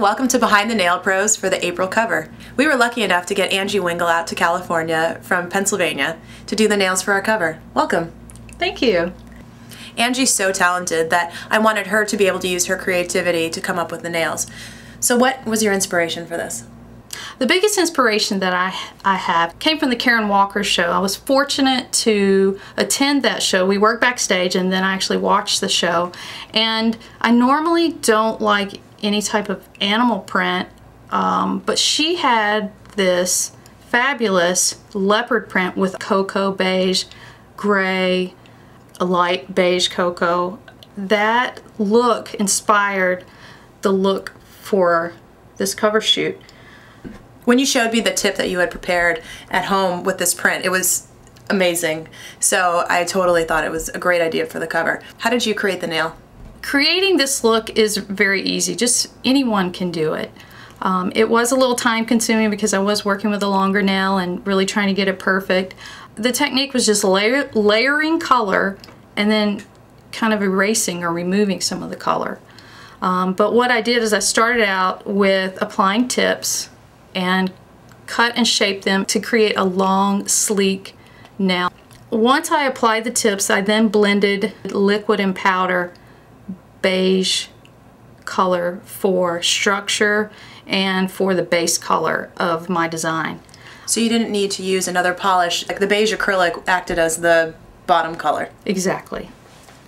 welcome to Behind the Nail Pros for the April cover. We were lucky enough to get Angie Wingle out to California from Pennsylvania to do the nails for our cover. Welcome. Thank you. Angie's so talented that I wanted her to be able to use her creativity to come up with the nails. So what was your inspiration for this? The biggest inspiration that I have came from the Karen Walker show. I was fortunate to attend that show. We worked backstage and then I actually watched the show. And I normally don't like any type of animal print, but she had this fabulous leopard print with cocoa beige, gray, a light beige cocoa. That look inspired the look for this cover shoot. When you showed me the tip that you had prepared at home with this print, it was amazing. So I totally thought it was a great idea for the cover. How did you create the nail? Creating this look is very easy. Just anyone can do it. It was a little time consuming because I was working with a longer nail and really trying to get it perfect. The technique was just layering color and then kind of erasing or removing some of the color. But what I did is I started out with applying tips and cut and shape them to create a long, sleek nail. Once I applied the tips, I then blended liquid and powder beige color for structure and for the base color of my design. So you didn't need to use another polish, like the beige acrylic acted as the bottom color. Exactly.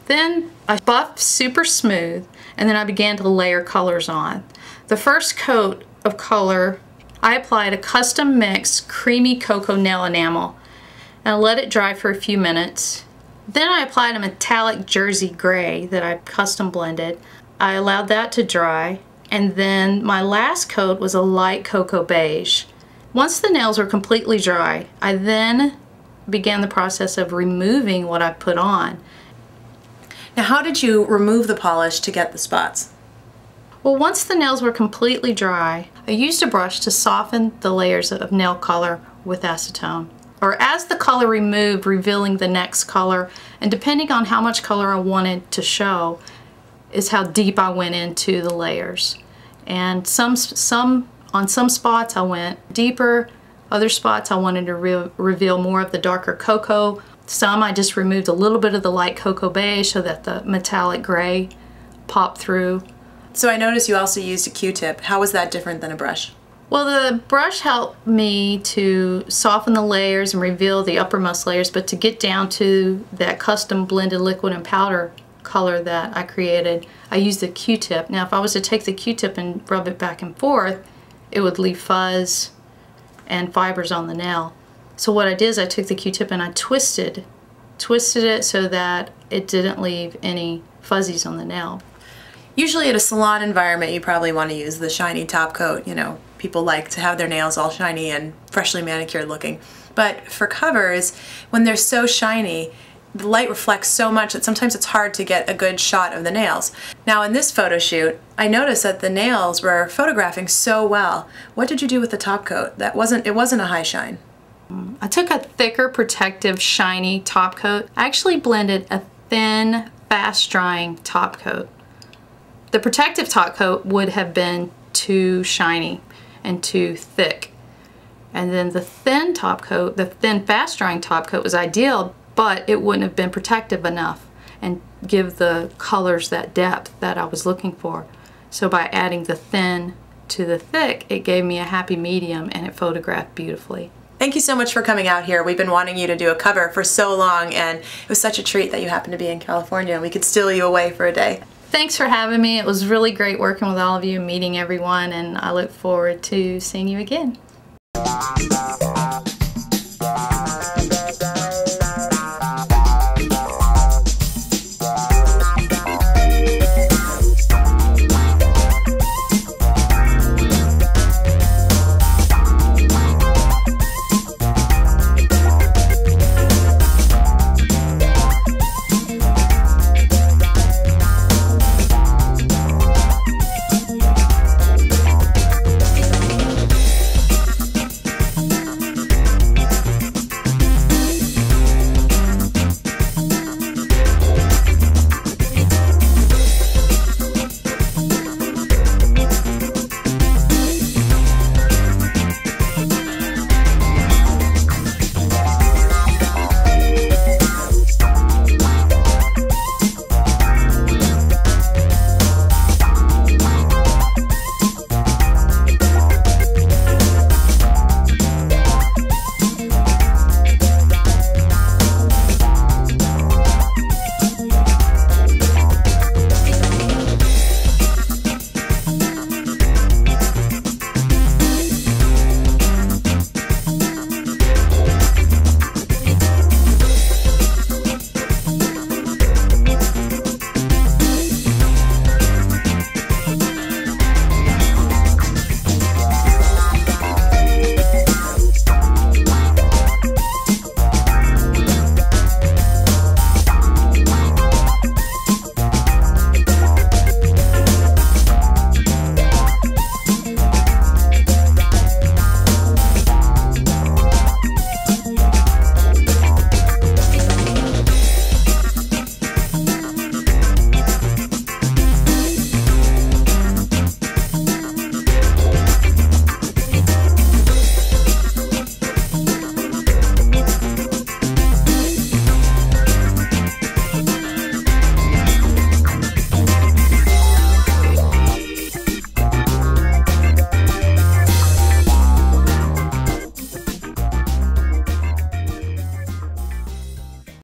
Then I buffed super smooth and then I began to layer colors on. The first coat of color, I applied a custom mixed creamy cocoa nail enamel and I let it dry for a few minutes. Then I applied a metallic jersey gray that I custom blended. I allowed that to dry, and then my last coat was a light cocoa beige. Once the nails were completely dry, I then began the process of removing what I put on. Now, how did you remove the polish to get the spots? Well, once the nails were completely dry, I used a brush to soften the layers of nail color with acetone. Or as the color removed, revealing the next color, and depending on how much color I wanted to show is how deep I went into the layers. And on some spots I went deeper, other spots I wanted to reveal more of the darker cocoa. Some I just removed a little bit of the light cocoa beige so that the metallic gray popped through. So I noticed you also used a Q-tip. How was that different than a brush? Well, the brush helped me to soften the layers and reveal the uppermost layers, but to get down to that custom blended liquid and powder color that I created, I used the Q-tip. Now, if I was to take the Q-tip and rub it back and forth, it would leave fuzz and fibers on the nail. So what I did is I took the Q-tip and I twisted it so that it didn't leave any fuzzies on the nail. Usually at a salon environment, you probably want to use the shiny top coat. You know, people like to have their nails all shiny and freshly manicured looking. But for covers, when they're so shiny, the light reflects so much that sometimes it's hard to get a good shot of the nails. Now in this photo shoot, I noticed that the nails were photographing so well. What did you do with the top coat? It wasn't a high shine. I took a thicker, protective, shiny top coat. I actually blended a thin, fast-drying top coat. The protective top coat would have been too shiny and too thick. And then the thin top coat, the thin fast-drying top coat was ideal, but it wouldn't have been protective enough and give the colors that depth that I was looking for. So by adding the thin to the thick, it gave me a happy medium and it photographed beautifully. Thank you so much for coming out here. We've been wanting you to do a cover for so long, and it was such a treat that you happened to be in California and we could steal you away for a day. Thanks for having me. It was really great working with all of you and meeting everyone, and I look forward to seeing you again.